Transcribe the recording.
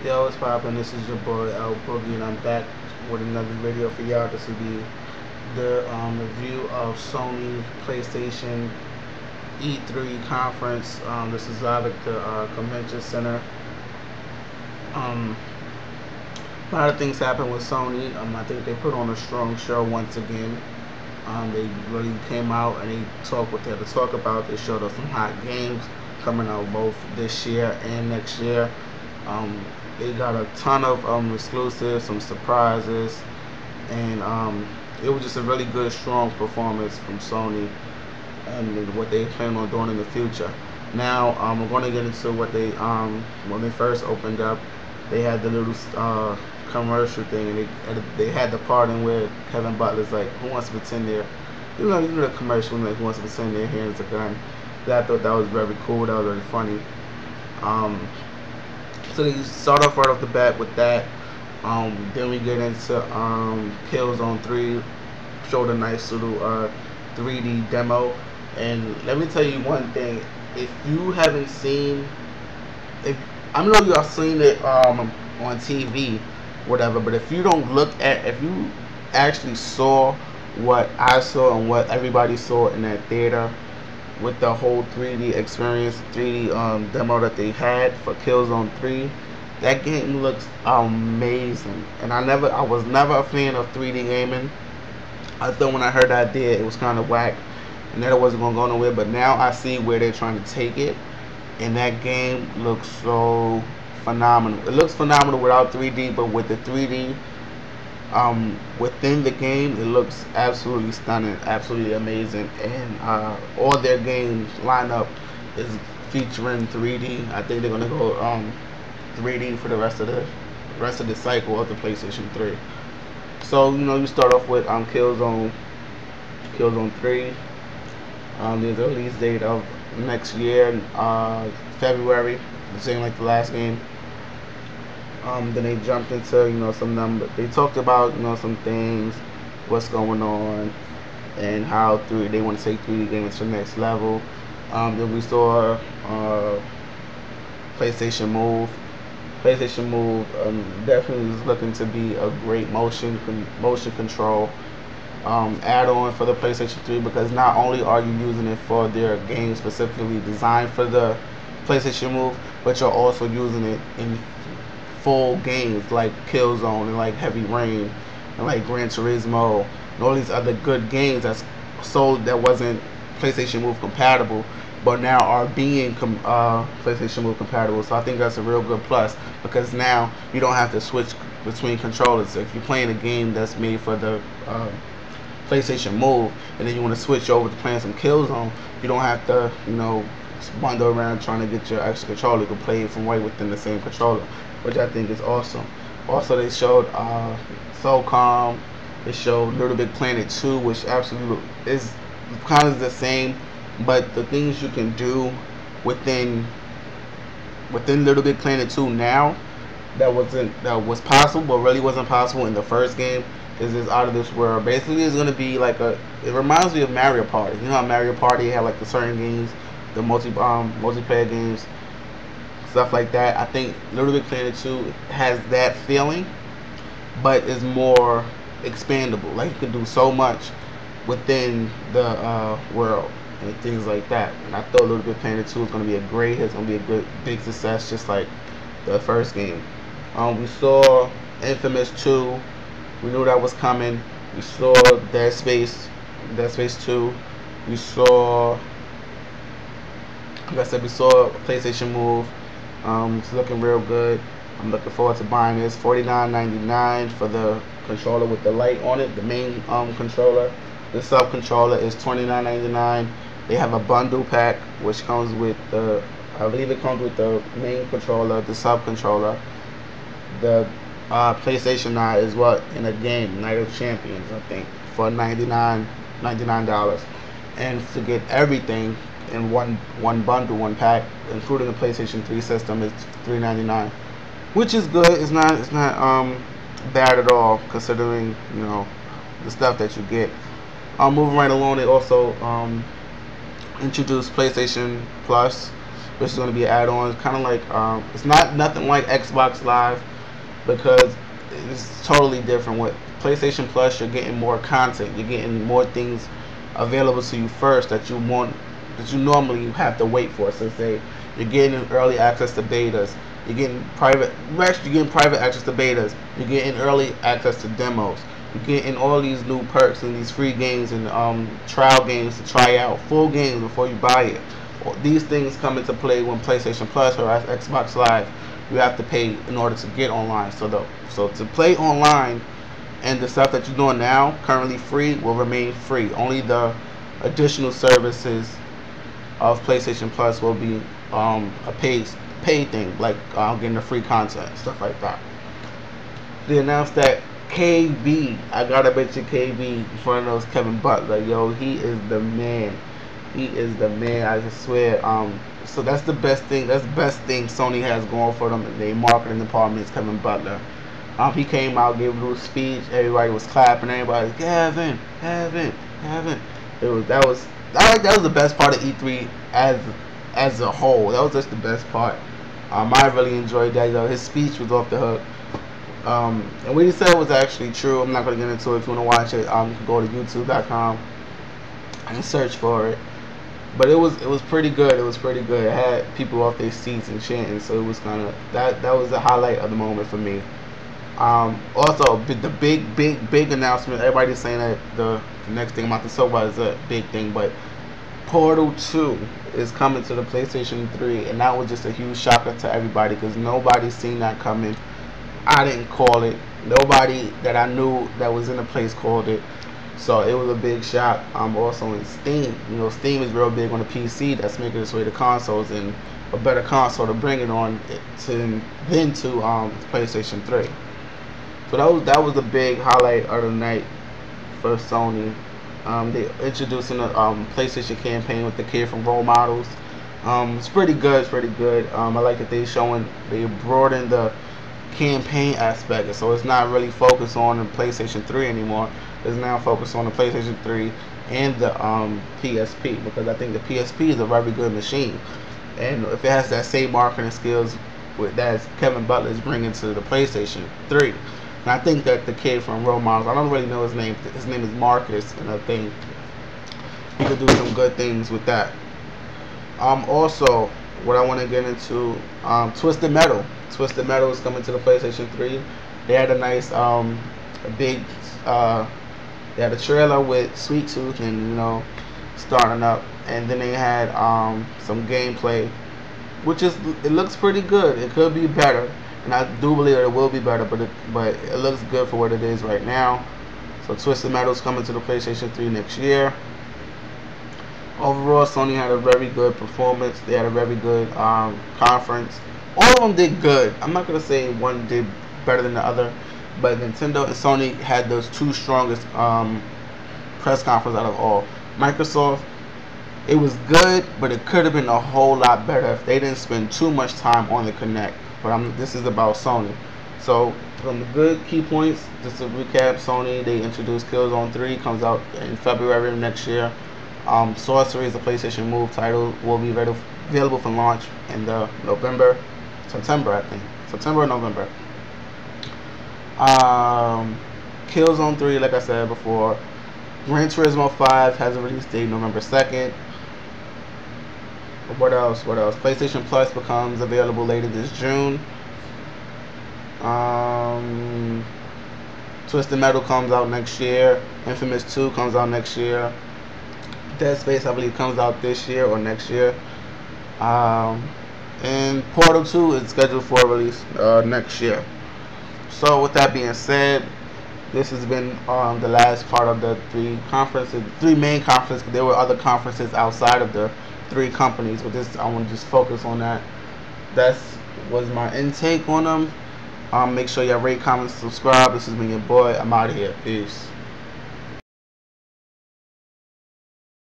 Yo, what's poppin'? This is your boy L Boogie, and I'm back with another video for y'all to see the review of Sony PlayStation E3 conference. This is live at the convention center. Um, a lot of things happened with Sony. I think they put on a strong show once again. They really came out and they talked what they had to talk about. They showed us some hot games coming out both this year and next year. Um, they got a ton of exclusives, some surprises, and it was just a really good, strong performance from Sony and what they plan on doing in the future. Now, we're going to get into what they when they first opened up. They had the little commercial thing, and they had the part in where Kevin Butler's like, "Who wants to pretend they're," you know the commercial like, "Who wants to pretend their hands a gun." I thought that was very cool. That was very funny. Um, so they start off right off the bat with that. Then we get into Killzone 3, showed a nice little 3D demo. And let me tell you one thing: if you haven't seen, if I know you have seen it on TV, whatever, but if you don't look at, if you actually saw what I saw and what everybody saw in that theater with the whole 3D experience, 3D demo that they had for Killzone 3. That game looks amazing, and I was never a fan of 3D gaming. I thought when I heard that idea, it was kind of whack, and that it wasn't gonna go nowhere. But now I see where they're trying to take it, and that game looks so phenomenal. It looks phenomenal without 3D, but with the 3D within the game, it looks absolutely stunning, absolutely amazing, and all their games lineup is featuring 3D. I think they're gonna go 3D for the rest of the cycle of the PlayStation 3. So you start off with Killzone 3. There's a release date of next year, February, the same like the last game. Then they jumped into some numbers. They talked about some things, what's going on, and how they want to take 3D games to the next level. Then we saw PlayStation Move. PlayStation Move definitely is looking to be a great motion control add-on for the PlayStation 3, because not only are you using it for their games specifically designed for the PlayStation Move, but you're also using it in full games like Killzone and like Heavy Rain and like Gran Turismo and all these other good games that's sold that wasn't PlayStation Move compatible, but now are being PlayStation Move compatible. So I think that's a real good plus, because now you don't have to switch between controllers. So if you're playing a game that's made for the PlayStation Move, and then you want to switch over to playing some Killzone, you don't have to, wander around trying to get your extra controller. You can play it from right within the same controller, which I think is awesome. Also, they showed SOCOM. They showed Little Big Planet 2, which absolutely is kind of the same, but the things you can do within Little Big Planet 2 now that was possible, but really wasn't possible in the first game, is out of this world. Basically, it's gonna be like it reminds me of Mario Party. You know how Mario Party had like the certain games, the multiplayer games, stuff like that. I think Little Big Planet 2 has that feeling, but is more expandable. Like you can do so much within the world and things like that. And I thought Little Big Planet 2 is going to be a great hit. It's going to be a good big success, just like the first game. We saw Infamous 2. We knew that was coming. We saw Dead Space 2. We saw, like I said, we saw PlayStation Move. It's looking real good. I'm looking forward to buying this. $49.99 for the controller with the light on it, the main controller. The sub controller is $29.99. They have a bundle pack which comes with I believe it comes with the main controller, the sub controller, the PlayStation 9 is what in a game, Night of Champions, I think, for $99. And to get everything in one bundle, one pack, including the PlayStation 3 system, is $3.99, which is good. It's not bad at all, considering the stuff that you get. Moving right along, they also introduced PlayStation Plus, which is going to be an add-on. It's kind of like it's not nothing like Xbox Live, because it's totally different. With PlayStation Plus, you're getting more content, you're getting more things available to you first that you want, that you normally have to wait for. So say you're getting early access to betas, you're getting private access to betas, you're getting early access to demos, you're getting all these new perks and these free games and trial games to try out, full games before you buy it. These things come into play when PlayStation Plus or Xbox Live. You have to pay in order to get online. So to play online, and the stuff that you're doing now, currently free, will remain free. Only the additional services of PlayStation Plus will be a paid thing, like getting the free content, stuff like that. They announced that I gotta mention KB in front of those Kevin Butler. Yo, he is the man. He is the man. I just swear. So that's the best thing. That's the best thing Sony has going for them. Their marketing department is Kevin Butler. He came out, gave a little speech. Everybody was clapping. Everybody was Kevin. That was the best part of E3 as a whole. That was just the best part. I really enjoyed that. His speech was off the hook. And what he said was actually true. I'm not gonna get into it. If you wanna watch it, you can go to YouTube.com and search for it. But it was pretty good. It was pretty good. It had people off their seats and chanting. So it was kind of that was the highlight of the moment for me. Also, the big announcement. Everybody's saying that the next thing I'm about to talk about is a big thing, but Portal 2 is coming to the PlayStation 3, and that was just a huge shocker to everybody because nobody's seen that coming. I didn't call it. Nobody that I knew that was in the place called it. So it was a big shock. Also in Steam. Steam is real big on the PC. That's making its way to consoles, and a better console to bring it on to PlayStation 3. So that was the big highlight of the night for Sony. They introducing the PlayStation campaign with the kid from Role Models. It's pretty good. It's pretty good. I like that they broadened the campaign aspect, so it's not really focused on the PlayStation 3 anymore. It's now focused on the PlayStation 3 and the PSP, because I think the PSP is a very good machine, and if it has that same marketing skills that Kevin Butler is bringing to the PlayStation 3. And I think that the kid from Role Models, I don't really know his name. His name is Marcus, and I think he could do some good things with that. Also, what I want to get into, Twisted Metal. Twisted Metal is coming to the PlayStation 3. They had a nice, they had a trailer with Sweet Tooth and starting up, and then they had some gameplay, it looks pretty good. It could be better, and I do believe that it will be better, but it looks good for what it is right now. So Twisted Metal is coming to the PlayStation 3 next year. Overall, Sony had a very good performance. They had a very good conference. All of them did good. I'm not gonna say one did better than the other, but Nintendo and Sony had those two strongest press conferences out of all. Microsoft, it was good, but it could have been a whole lot better if they didn't spend too much time on the Kinect. But this is about Sony. So from the good key points, just to recap, Sony, they introduced Killzone 3, comes out in February of next year. Sorcery is a PlayStation Move title, will be available for launch in September, I think. September or November. Killzone 3, like I said before. Gran Turismo 5 has a release date November 2nd. What else? PlayStation Plus becomes available later this June. Twisted Metal comes out next year. Infamous 2 comes out next year. Dead Space, I believe, comes out this year or next year. And Portal 2 is scheduled for release next year. So with that being said, this has been the last part of the three main conferences. There were other conferences outside of the 3 companies, but I want to just focus on that. That was my intake on them. Make sure y'all rate, comment, subscribe. This has been your boy. I'm out of here. Peace.